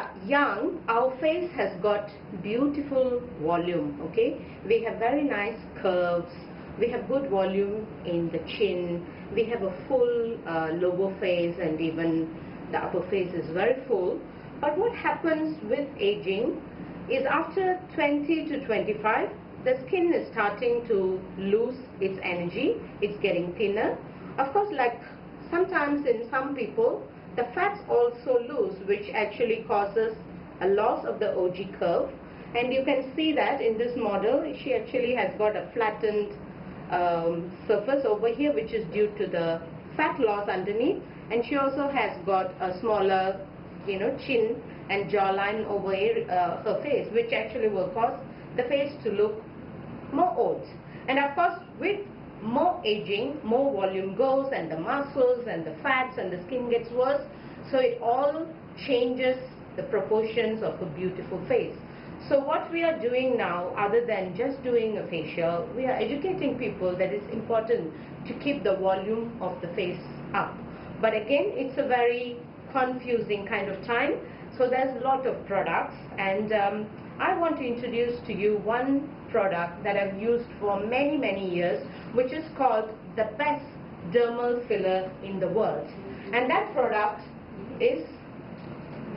are young, our face has got beautiful volume, okay? We have very nice curves, we have good volume in the chin, we have a full lower face, and even the upper face is very full. But what happens with aging is after 20 to 25, the skin is starting to lose its energy, it's getting thinner. Of course, like sometimes in some people, the fats also lose, which actually causes a loss of the OG curve. And you can see that in this model, she actually has got a flattened surface over here, which is due to the fat loss underneath. And she also has got a smaller, chin and jawline over here, her face, which actually will cause the face to look more old. And of course, with more aging, more volume goes, and the muscles and the fats and the skin gets worse. So it all changes the proportions of a beautiful face. So what we are doing now, other than just doing a facial, we are educating people that it's important to keep the volume of the face up. But again, it's a very confusing kind of time. So there's a lot of products, and I want to introduce to you one product that I've used for many, many years, which is called the best dermal filler in the world. And that product is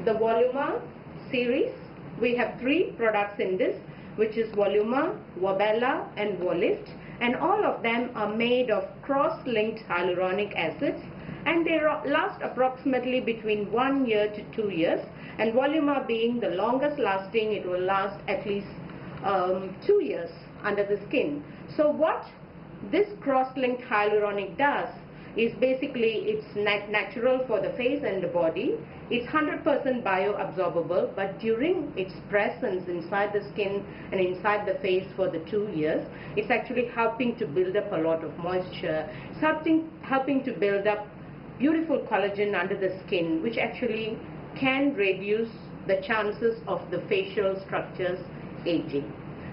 the Voluma series. We have 3 products in this, which is Voluma, Volbella, and Vollift. And all of them are made of cross-linked hyaluronic acids, and they last approximately between 1 year to 2 years. And Voluma being the longest lasting, it will last at least 2 years under the skin. So what this cross-linked hyaluronic does is basically it's natural for the face and the body. It's 100% bioabsorbable, but during its presence inside the skin and inside the face for the 2 years, it's actually helping to build up a lot of moisture. It's helping to build up beautiful collagen under the skin, which actually can reduce the chances of the facial structures aging.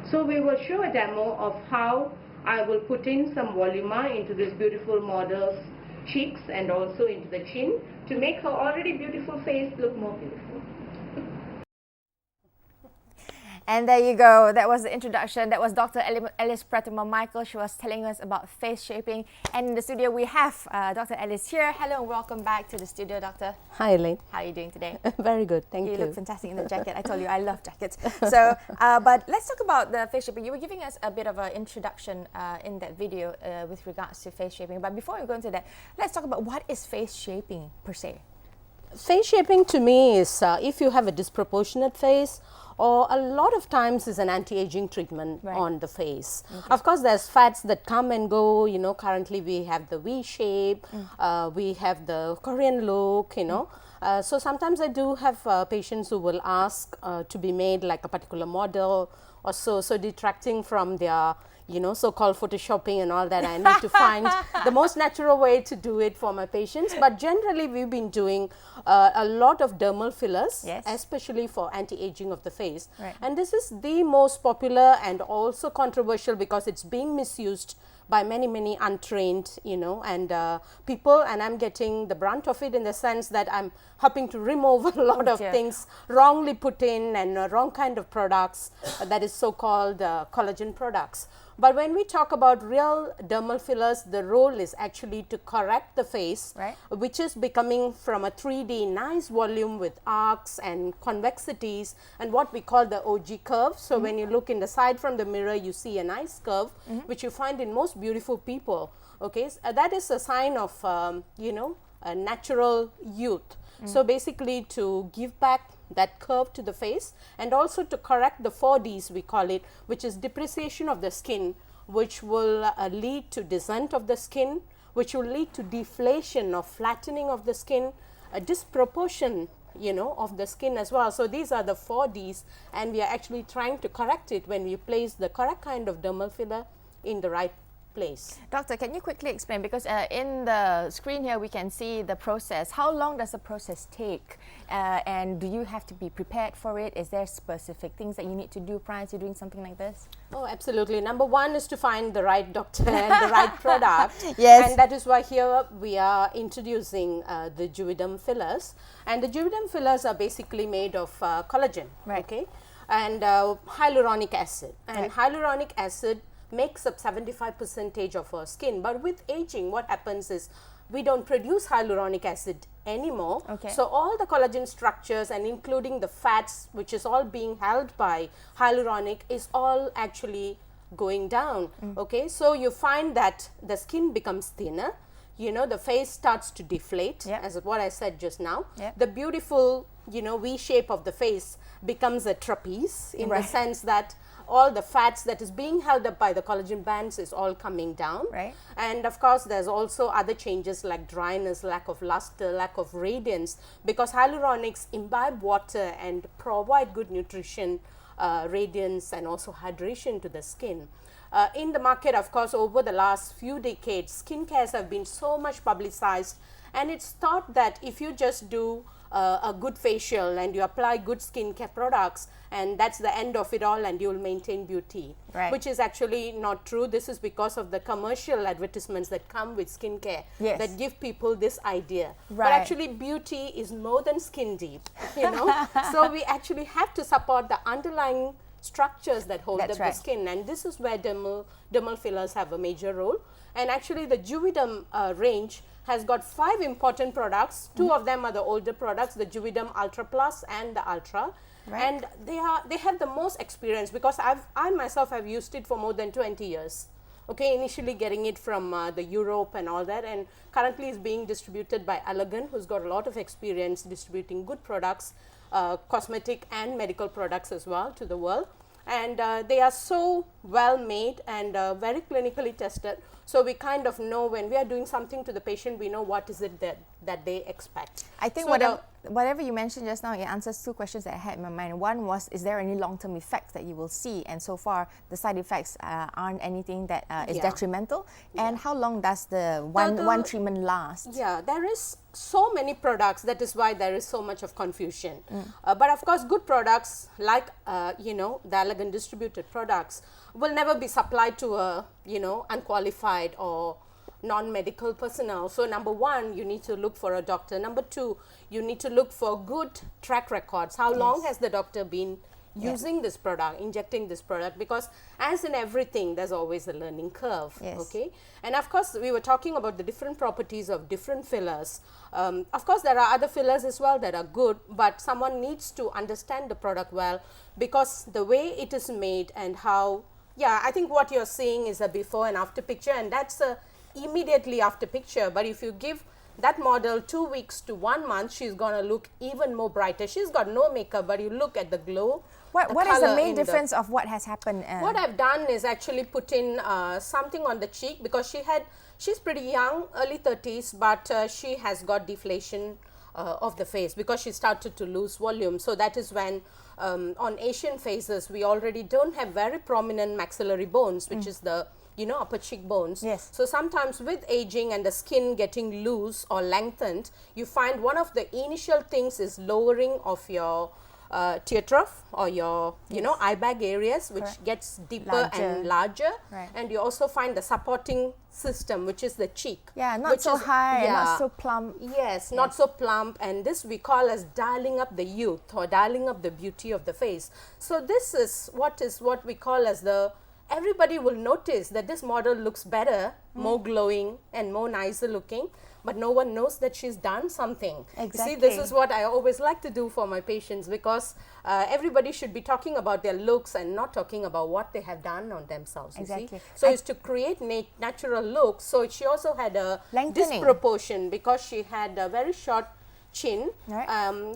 So we will show a demo of how I will put in some Voluma into this beautiful model's cheeks and also into the chin to make her already beautiful face look more beautiful. And there you go. That was the introduction. That was Dr. Alice Prethima Michael. She was telling us about face shaping. And in the studio, we have Dr. Alice here. Hello and welcome back to the studio, Doctor. Hi, Elaine. How are you doing today? Very good, thank you. You look fantastic in the jacket. I told you, I love jackets. So, but let's talk about the face shaping. You were giving us a bit of an introduction in that video with regards to face shaping. But before we go into that, let's talk about what is face shaping per se. Face shaping to me is if you have a disproportionate face, or a lot of times is an anti-aging treatment on the face. Okay. Of course, there's fats that come and go. Currently we have the V shape, we have the Korean look. So sometimes I do have patients who will ask to be made like a particular model or so detracting from their so-called photoshopping and all that. I need to find the most natural way to do it for my patients. But generally, we've been doing a lot of dermal fillers, especially for anti-aging of the face. Right. And this is the most popular and also controversial because it's being misused by many untrained, people, and I'm getting the brunt of it in the sense that I'm helping to remove a lot of things wrongly put in and wrong kind of products that is so-called collagen products. But when we talk about real dermal fillers, the role is actually to correct the face, which is becoming from a 3D nice volume with arcs and convexities and what we call the OG curve. So when you look in the side from the mirror, you see a nice curve, which you find in most beautiful people. Okay, so that is a sign of, a natural youth. So basically to give back that curve to the face and also to correct the 4Ds, we call it, which is depreciation of the skin, which will lead to descent of the skin, which will lead to deflation or flattening of the skin, a disproportion of the skin as well. So these are the 4Ds, and we are actually trying to correct it when we place the correct kind of dermal filler in the right place. Doctor, can you quickly explain, because in the screen here we can see the process. How long does the process take, and do you have to be prepared for it? Is there specific things that you need to do prior to doing something like this? Oh, absolutely. Number one is to find the right doctor and the right product. Yes. And that is why here we are introducing the Juvéderm fillers. And the Juvéderm fillers are basically made of collagen, Right. okay, and hyaluronic acid. And hyaluronic acid makes up 75% of our skin. But with aging, what happens is we don't produce hyaluronic acid anymore. Okay. So all the collagen structures, and including the fats, which is all being held by hyaluronic, is all actually going down. Okay, so you find that the skin becomes thinner, you know, the face starts to deflate, as what I said just now. The beautiful, you know, V shape of the face becomes a trapeze, in the sense that all the fats that is being held up by the collagen bands is all coming down. Right. And of course, there's also other changes like dryness, lack of luster, lack of radiance, because hyaluronics imbibe water and provide good nutrition, radiance, and also hydration to the skin. In the market, of course, over the last few decades, skincare have been so much publicized, and it's thought that if you just do a good facial and you apply good skincare products, and that's the end of it all, and you'll maintain beauty, which is actually not true. This is because of the commercial advertisements that come with skincare that give people this idea. But actually, beauty is more than skin deep, you know. So we actually have to support the underlying structures that hold up the skin, and this is where dermal fillers have a major role. And actually, the Juvéderm range has got 5 important products. 2 of them are the older products, the Juvéderm Ultra Plus and the Ultra. And they have the most experience, because I myself have used it for more than 20 years. Okay, initially getting it from the Europe and all that, and currently is being distributed by Allergan, who's got a lot of experience distributing good products, cosmetic and medical products as well, to the world. And they are so well made and very clinically tested. So we kind of know when we are doing something to the patient, we know what is it that they expect. I think so whatever you mentioned just now, it answers 2 questions that I had in my mind. One was, is there any long-term effects that you will see? And so far, the side effects aren't anything that is detrimental. And how long does the one treatment last? Yeah, there is so many products. That is why there is so much of confusion. But of course, good products like, you know, the Allergan distributed products will never be supplied to a, you know, unqualified or non-medical personnel. So number 1, you need to look for a doctor. Number 2, you need to look for good track records. How long has the doctor been using this product, injecting this product? Because as in everything, there's always a learning curve. Okay, and of course, we were talking about the different properties of different fillers. Of course, there are other fillers as well that are good, but someone needs to understand the product well, because the way it is made and how, I think what you're seeing is a before and after picture, and that's a immediately after picture. But if you give that model 2 weeks to 1 month, she's gonna look even more brighter. She's got no makeup, but you look at the glow. What is the main difference of what has happened? What I've done is actually put in something on the cheek, because she's pretty young, early 30s, but she has got deflation of the face because she started to lose volume. So that is when on Asian faces, we already don't have very prominent maxillary bones, which is the, you know, upper cheek bones. So sometimes with aging and the skin getting loose or lengthened, you find one of the initial things is lowering of your tear trough or your, you know, eye bag areas, which gets deeper and larger. And you also find the supporting system, which is the cheek. Not so high, not so plump. Not so plump. And this we call as dialing up the youth or dialing up the beauty of the face. So this is what we call as everybody will notice that this model looks better, more glowing and more nicer looking, but no one knows that she's done something. You see, this is what I always like to do for my patients, because everybody should be talking about their looks and not talking about what they have done on themselves. You see? So it's to create natural looks. So she also had a disproportion because she had a very short chin.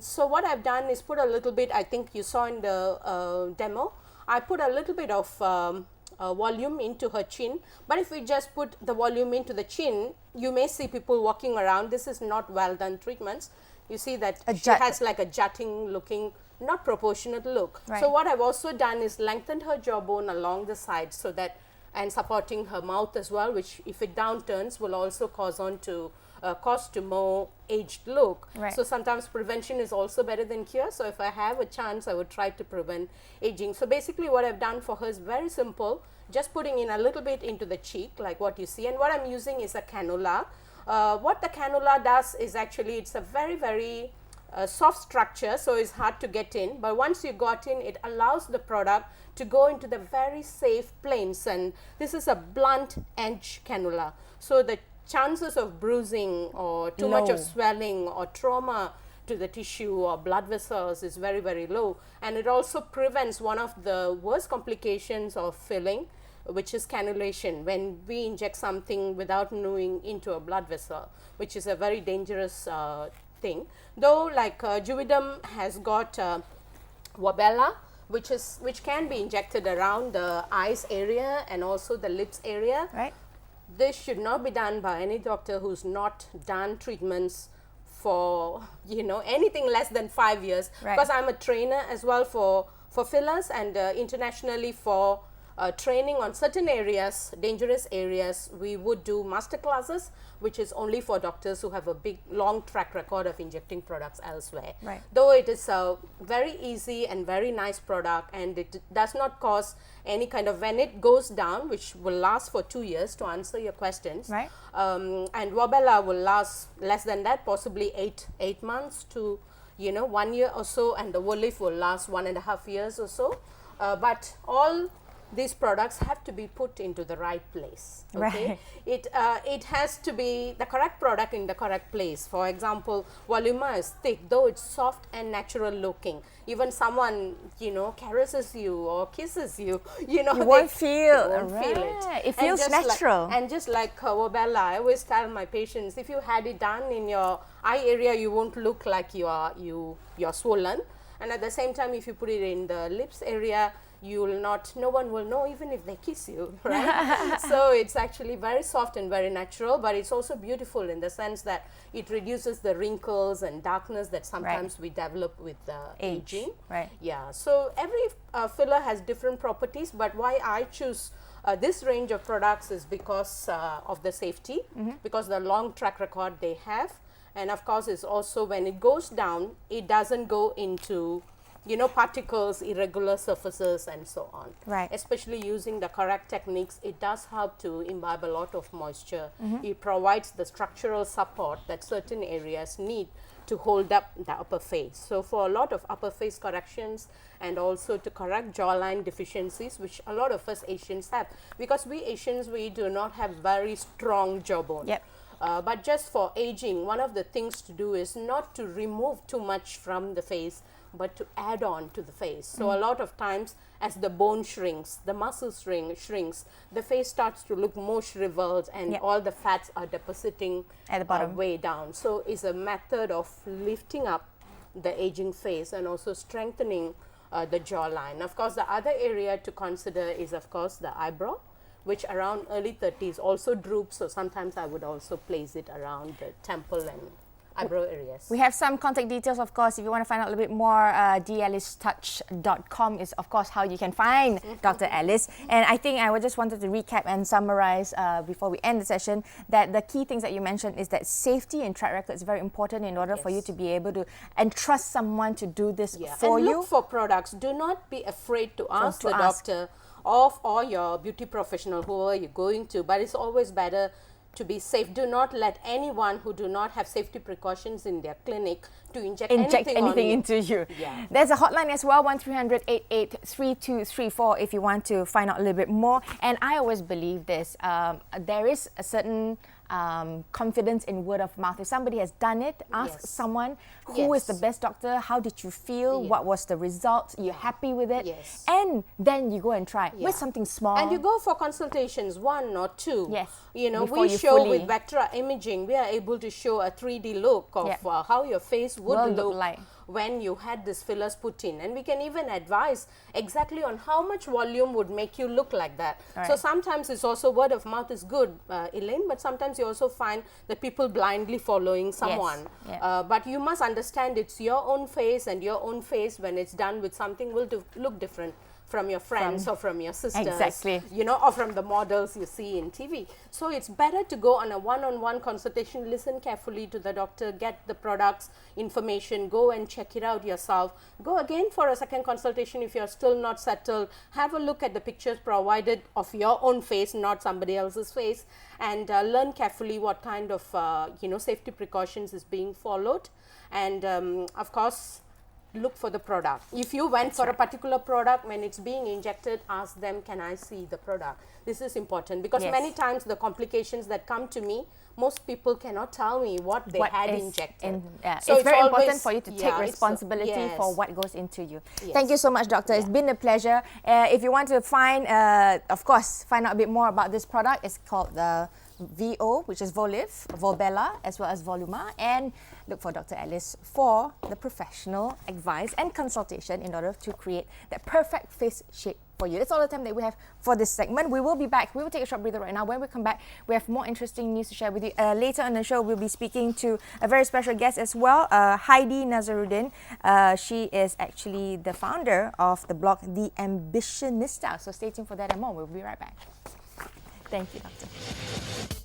So what I've done is put a little bit, I think you saw in the demo, I put a little bit of volume into her chin. But if we just put the volume into the chin, you may see people walking around. This is not well done treatments. You see that she has like a jutting looking, not proportionate look. So what I've also done is lengthened her jawbone along the side, so that and supporting her mouth as well, which if it downturns will also cause to more aged look. Right. So sometimes prevention is also better than cure. So if I have a chance, I would try to prevent aging. So basically what I've done for her is very simple, just putting in a little bit into the cheek like what you see, and what I'm using is a cannula. What the cannula does is actually it's a very soft structure, so it's hard to get in, but once you got in, it allows the product to go into the very safe planes, and this is a blunt edge cannula, so the chances of bruising or too much of swelling or trauma to the tissue or blood vessels is very low. And it also prevents one of the worst complications of filling, which is cannulation, when we inject something without knowing into a blood vessel, which is a very dangerous thing. Though like Juvéderm has got Wabella, which can be injected around the eyes area and also the lips area. Right. This should not be done by any doctor who's not done treatments for anything less than 5 years. Right. Because I'm a trainer as well for fillers, and internationally for training on certain areas, dangerous areas, we would do master classes, which is only for doctors who have a long track record of injecting products elsewhere. Right. Though it is a very easy and very nice product, and it does not cause any kind of, when it goes down, which will last for 2 years, to answer your questions. Right. And Wabella will last less than that, possibly 8 months to 1 year or so, and the Wolif will last 1.5 years or so. But all these products have to be put into the right place. Okay, right. It has to be the correct product in the correct place. For example, Voluma is thick, though it's soft and natural looking. Even someone caresses you or kisses you, you won't feel it. It feels natural. And just like Wabella, I always tell my patients, if you had it done in your eye area, you won't look like you're swollen. And at the same time, if you put it in the lips area, no one will know even if they kiss you, right? So it's actually very soft and very natural, but it's also beautiful in the sense that it reduces the wrinkles and darkness that sometimes we develop with aging. Right. Yeah. So every filler has different properties, but why I choose this range of products is because of the safety, because the long track record they have, and of course it's also when it goes down, it doesn't go into particles, irregular surfaces, and so on. Right. Especially using the correct techniques, it does help to imbibe a lot of moisture. It provides the structural support that certain areas need to hold up the upper face. So for a lot of upper face corrections, and also to correct jawline deficiencies, which a lot of us Asians have, because we Asians, we do not have very strong jawbone. Yep. But just for aging, one of the things to do is not to remove too much from the face, but to add on to the face. So a lot of times, as the bone shrinks, the muscle shrinks, the face starts to look more shriveled, and all the fats are depositing at the bottom, way down. So it's a method of lifting up the aging face and also strengthening the jawline. Of course, the other area to consider is, of course, the eyebrow, which around early 30s also droops. So sometimes I would also place it around the temple and eyebrow areas. We have some contact details, of course. If you want to find out a little bit more, dalicetouch.com is, of course, how you can find Dr. Alice. And I think I just wanted to recap and summarize before we end the session that the key things that you mentioned is that safety and track record is very important in order for you to be able to entrust someone to do this for you. And look for products. Do not be afraid to ask the doctor or your beauty professional, whoever you're going to, but it's always better to be safe. Do not let anyone who do not have safety precautions in their clinic to inject anything into you. Yeah. There's a hotline as well, 1300-883234 if you want to find out a little bit more. And I always believe this, there is a certain confidence in word of mouth. If somebody has done it, ask someone who is the best doctor, how did you feel, what was the results, you're happy with it, and then you go and try with something small. And you go for consultations, 1 or 2. Yes. We show with Vectra imaging, we are able to show a 3D look of how your face would look like when you had these fillers put in, and we can even advise exactly on how much volume would make you look like that. So sometimes it's also word of mouth is good, Elaine, but sometimes you also find that people blindly following someone. But you must understand it's your own face, and your own face when it's done with something will look different from your friends or from your sisters, Exactly. you know, or from the models you see in TV. So it's better to go on a one-on-one consultation, listen carefully to the doctor, get the products, information, go and check it out yourself. Go again for a second consultation if you're still not settled. Have a look at the pictures provided of your own face, not somebody else's face, and learn carefully what kind of, you know, safety precautions is being followed. And of course, look for the product. If you went for a particular product, when it's being injected, ask them, can I see the product? This is important because many times the complications that come to me, most people cannot tell me what they had injected. So it's very important for you to take responsibility for what goes into you. Thank you so much, Doctor. It's been a pleasure. If you want to find, of course, find out a bit more about this product, it's called the VO, which is Voliv, Volbella, as well as Voluma, and look for Dr. Alice for the professional advice and consultation in order to create that perfect face shape for you. That's all the time that we have for this segment. We will be back. We will take a short breather right now. When we come back, we have more interesting news to share with you. Later on the show, we'll be speaking to a very special guest as well, Heidi Nazaruddin. She is actually the founder of the blog The Ambitionista. So stay tuned for that and more. We'll be right back. Thank you, Doctor.